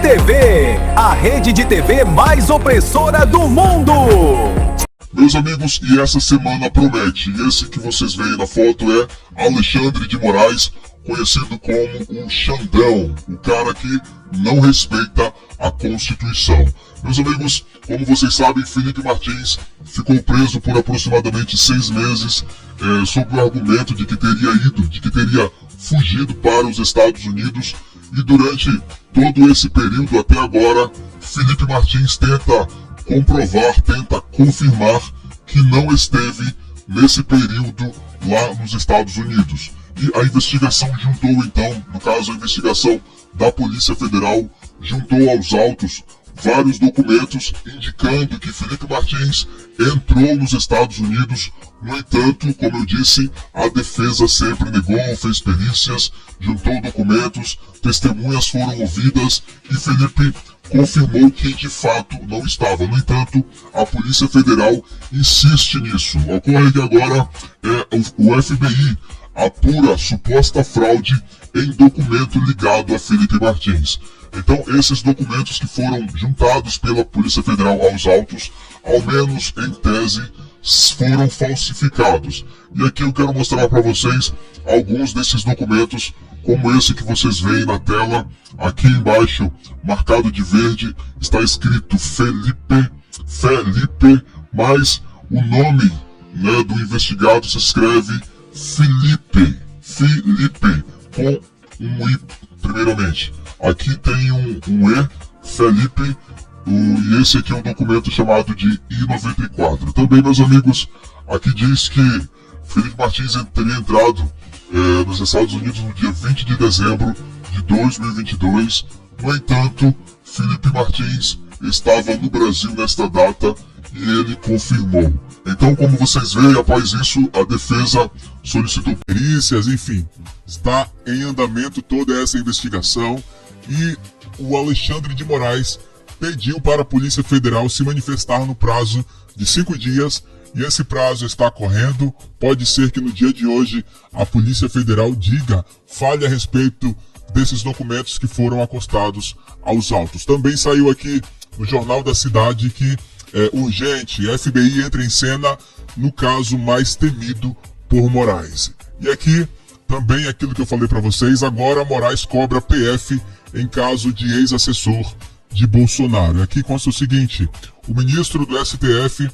TV, a rede de TV mais opressora do mundo. Meus amigos, e essa semana promete. E esse que vocês veem na foto é Alexandre de Moraes, conhecido como o Xandão, o cara que não respeita a Constituição. Meus amigos, como vocês sabem, Felipe Martins ficou preso por aproximadamente 6 meses sob o argumento de que teria fugido para os Estados Unidos. E durante todo esse período até agora, Felipe Martins tenta comprovar, tenta confirmar que não esteve nesse período lá nos Estados Unidos. E a investigação juntou então, no caso a investigação da Polícia Federal, juntou aos autos vários documentos indicando que Felipe Martins entrou nos Estados Unidos. No entanto, como eu disse, a defesa sempre negou, fez perícias, juntou documentos, testemunhas foram ouvidas e Felipe confirmou que de fato não estava. No entanto, a Polícia Federal insiste nisso. Ocorre que agora o FBI apura suposta fraude em documento ligado a Felipe Martins. Então, esses documentos que foram juntados pela Polícia Federal aos autos, ao menos em tese, foram falsificados. E aqui eu quero mostrar para vocês alguns desses documentos, como esse que vocês veem na tela. Aqui embaixo, marcado de verde, está escrito Felipe, mas o nome, do investigado se escreve Felipe, com um I primeiramente. Aqui tem um E, Felipe, e esse aqui é um documento chamado de I-94. Também, meus amigos, aqui diz que Felipe Martins teria entrado nos Estados Unidos no dia 20 de dezembro de 2022. No entanto, Felipe Martins estava no Brasil nesta data e ele confirmou. Então, como vocês veem, após isso, a defesa solicitou perícias, enfim, está em andamento toda essa investigação e o Alexandre de Moraes pediu para a Polícia Federal se manifestar no prazo de 5 dias e esse prazo está correndo. Pode ser que no dia de hoje a Polícia Federal fale a respeito desses documentos que foram acostados aos autos. Também saiu aqui no Jornal da Cidade que é urgente, FBI entra em cena no caso mais temido por Moraes. E aqui também aquilo que eu falei para vocês, agora Moraes cobra PF em caso de ex-assessor de Bolsonaro. Aqui consta o seguinte: o ministro do STF,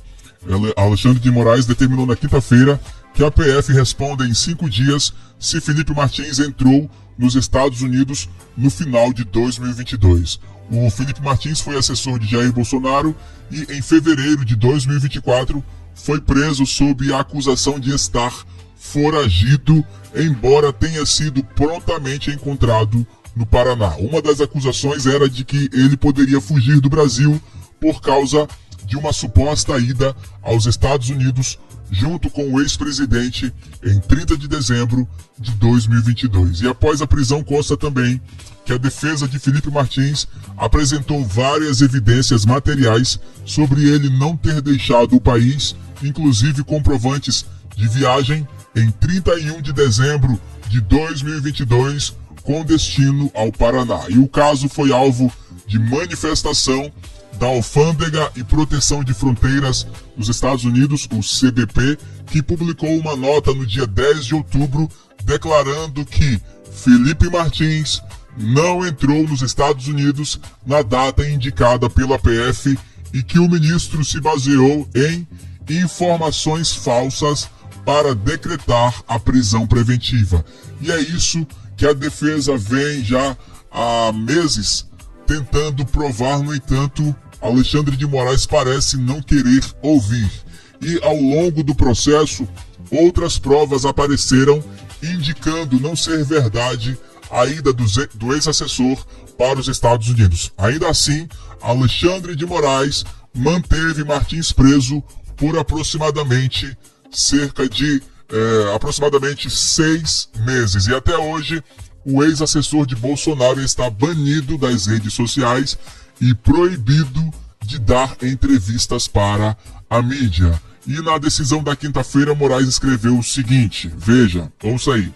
Alexandre de Moraes, determinou na quinta-feira que a PF responda em 5 dias se Felipe Martins entrou nos Estados Unidos no final de 2022. O Felipe Martins foi assessor de Jair Bolsonaro e em fevereiro de 2024 foi preso sob a acusação de estar foragido, embora tenha sido prontamente encontrado no Paraná. Uma das acusações era de que ele poderia fugir do Brasil por causa de uma suposta ida aos Estados Unidos junto com o ex-presidente em 30 de dezembro de 2022. E após a prisão consta também que a defesa de Felipe Martins apresentou várias evidências materiais sobre ele não ter deixado o país, inclusive comprovantes de viagem em 31 de dezembro de 2022 com destino ao Paraná. E o caso foi alvo de manifestação da Alfândega e Proteção de Fronteiras dos Estados Unidos, o CBP, que publicou uma nota no dia 10 de outubro declarando que Felipe Martins não entrou nos Estados Unidos na data indicada pela PF e que o ministro se baseou em informações falsas para decretar a prisão preventiva. E é isso que a defesa vem já há meses tentando provar. No entanto, Alexandre de Moraes parece não querer ouvir. E ao longo do processo, outras provas apareceram indicando não ser verdade a ida do ex-assessor para os Estados Unidos. Ainda assim, Alexandre de Moraes manteve Martins preso por aproximadamente 6 meses. E até hoje, o ex-assessor de Bolsonaro está banido das redes sociais e proibido de dar entrevistas para a mídia. E na decisão da quinta-feira, Moraes escreveu o seguinte, veja, ouça aí: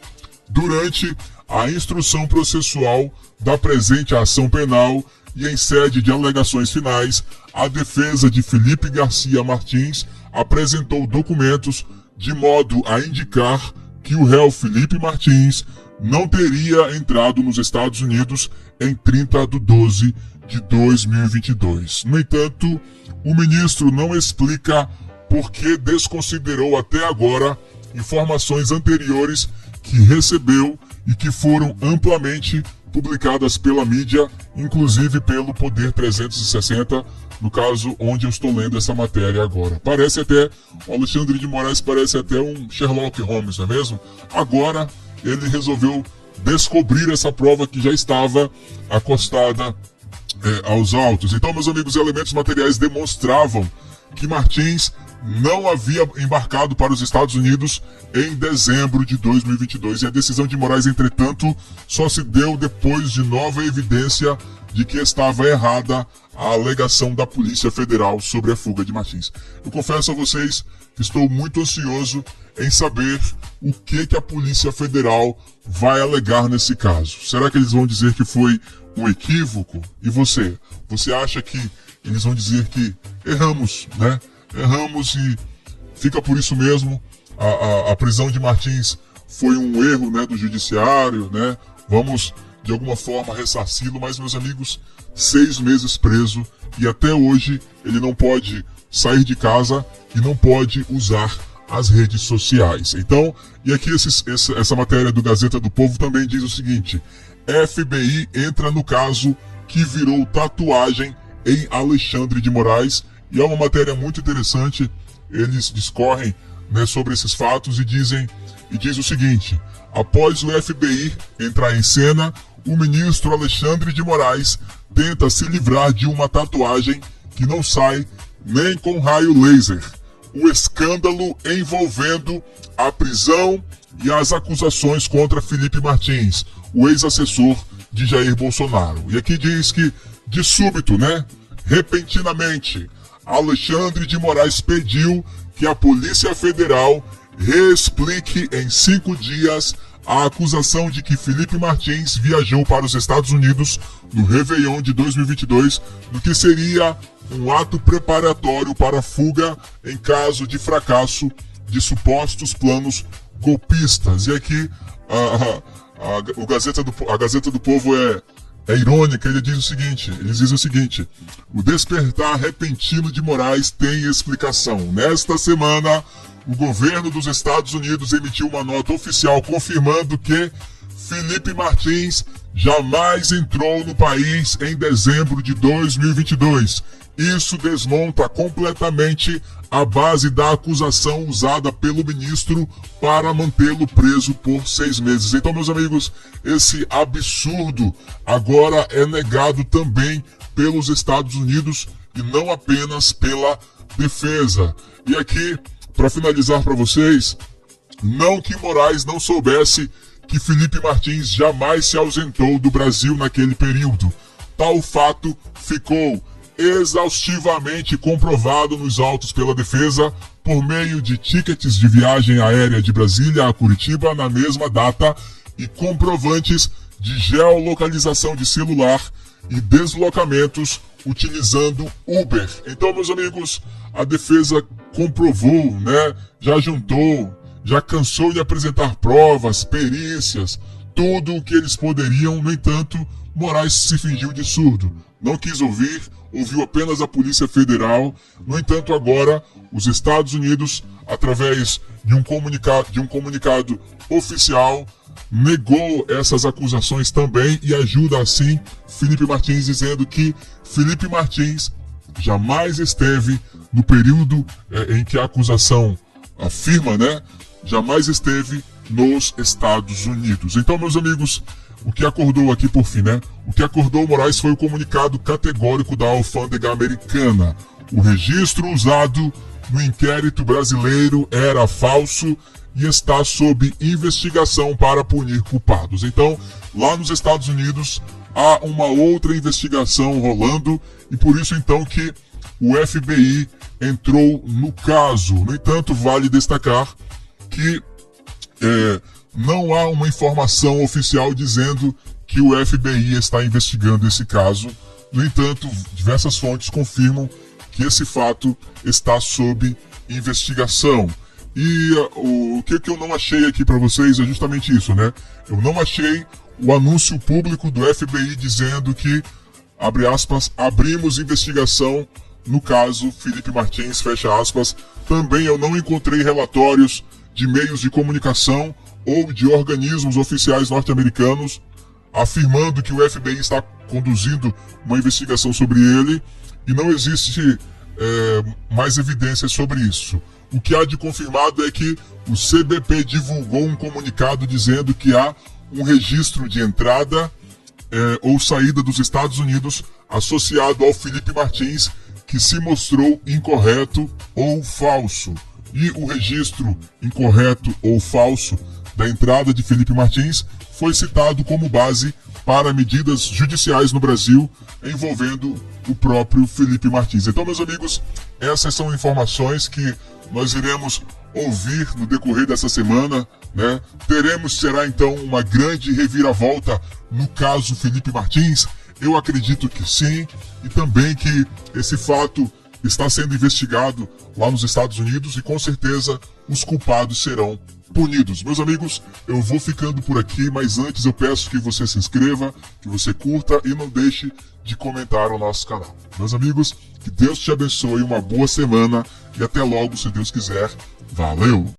durante a instrução processual da presente ação penal, e em sede de alegações finais, a defesa de Felipe Garcia Martins apresentou documentos de modo a indicar que o réu Felipe Martins não teria entrado nos Estados Unidos em 30 de 12 de 2022. No entanto, o ministro não explica por que desconsiderou até agora informações anteriores que recebeu e que foram amplamente publicadas pela mídia, inclusive pelo Poder 360, no caso onde eu estou lendo essa matéria agora. Parece até, o Alexandre de Moraes parece até um Sherlock Holmes, não é mesmo? Agora ele resolveu descobrir essa prova que já estava acostada aos autos. Então, meus amigos, elementos materiais demonstravam que Martins não havia embarcado para os Estados Unidos em dezembro de 2022. E a decisão de Moraes, entretanto, só se deu depois de nova evidência de que estava errada a alegação da Polícia Federal sobre a fuga de Martins. Eu confesso a vocês que estou muito ansioso em saber o que a Polícia Federal vai alegar nesse caso. Será que eles vão dizer que foi um equívoco? E você? Você acha que eles vão dizer que erramos, né? Erramos e fica por isso mesmo. A prisão de Martins foi um erro, né, do judiciário, né? Vamos de alguma forma ressarci-lo, mas, meus amigos, 6 meses preso e até hoje ele não pode sair de casa e não pode usar as redes sociais. Então, e aqui essa matéria do Gazeta do Povo também diz o seguinte: FBI entra no caso que virou tatuagem em Alexandre de Moraes. E é uma matéria muito interessante. Eles discorrem, né, sobre esses fatos e diz o seguinte: após o FBI entrar em cena, o ministro Alexandre de Moraes tenta se livrar de uma tatuagem que não sai nem com raio laser. O escândalo envolvendo a prisão e as acusações contra Felipe Martins, o ex-assessor de Jair Bolsonaro. E aqui diz que, de súbito, né, repentinamente, Alexandre de Moraes pediu que a Polícia Federal reexplique em 5 dias a acusação de que Felipe Martins viajou para os Estados Unidos no Réveillon de 2022, no que seria um ato preparatório para a fuga em caso de fracasso de supostos planos golpistas. E aqui a Gazeta do Povo é irônica. Eles dizem o seguinte: o despertar repentino de Moraes tem explicação. Nesta semana, o governo dos Estados Unidos emitiu uma nota oficial confirmando que Felipe Martins jamais entrou no país em dezembro de 2022. Isso desmonta completamente a base da acusação usada pelo ministro para mantê-lo preso por 6 meses. Então, meus amigos, esse absurdo agora é negado também pelos Estados Unidos e não apenas pela defesa. E aqui, para finalizar para vocês, não que Moraes não soubesse que Felipe Martins jamais se ausentou do Brasil naquele período. Tal fato ficou exaustivamente comprovado nos autos pela defesa por meio de tickets de viagem aérea de Brasília a Curitiba na mesma data e comprovantes de geolocalização de celular e deslocamentos utilizando Uber. Então, meus amigos, a defesa comprovou, né? Já juntou, já cansou de apresentar provas, perícias, tudo o que eles poderiam. No entanto, Moraes se fingiu de surdo, não quis ouvir, ouviu apenas a Polícia Federal. No entanto, agora, os Estados Unidos, através de um comunicado oficial, negou essas acusações também e ajuda assim Felipe Martins, dizendo que Felipe Martins jamais esteve no período em que a acusação afirma, né? Jamais esteve nos Estados Unidos. Então, meus amigos, o que acordou aqui por fim, né? O que acordou Moraes foi o comunicado categórico da alfândega americana. O registro usado no inquérito brasileiro era falso e está sob investigação para punir culpados. Então, lá nos Estados Unidos, há uma outra investigação rolando e por isso então que o FBI entrou no caso. No entanto, vale destacar que não há uma informação oficial dizendo que o FBI está investigando esse caso. No entanto, diversas fontes confirmam que esse fato está sob investigação. E o que eu não achei aqui para vocês é justamente isso, né? Eu não achei o anúncio público do FBI dizendo que, abre aspas, abrimos investigação no caso Felipe Martins, fecha aspas. Também eu não encontrei relatórios de meios de comunicação ou de organismos oficiais norte-americanos afirmando que o FBI está conduzindo uma investigação sobre ele, e não existe mais evidências sobre isso. O que há de confirmado é que o CBP divulgou um comunicado dizendo que há um registro de entrada ou saída dos Estados Unidos associado ao Felipe Martins, que se mostrou incorreto ou falso. E o registro incorreto ou falso da entrada de Felipe Martins foi citado como base para medidas judiciais no Brasil envolvendo o próprio Felipe Martins. Então, meus amigos, essas são informações que nós iremos ouvir no decorrer dessa semana, né? Será então uma grande reviravolta no caso Felipe Martins? Eu acredito que sim, e também que esse fato está sendo investigado lá nos Estados Unidos e com certeza os culpados serão punidos. Meus amigos, eu vou ficando por aqui, mas antes eu peço que você se inscreva, que você curta e não deixe de comentar o nosso canal. Meus amigos, que Deus te abençoe, uma boa semana e até logo, se Deus quiser. Valeu!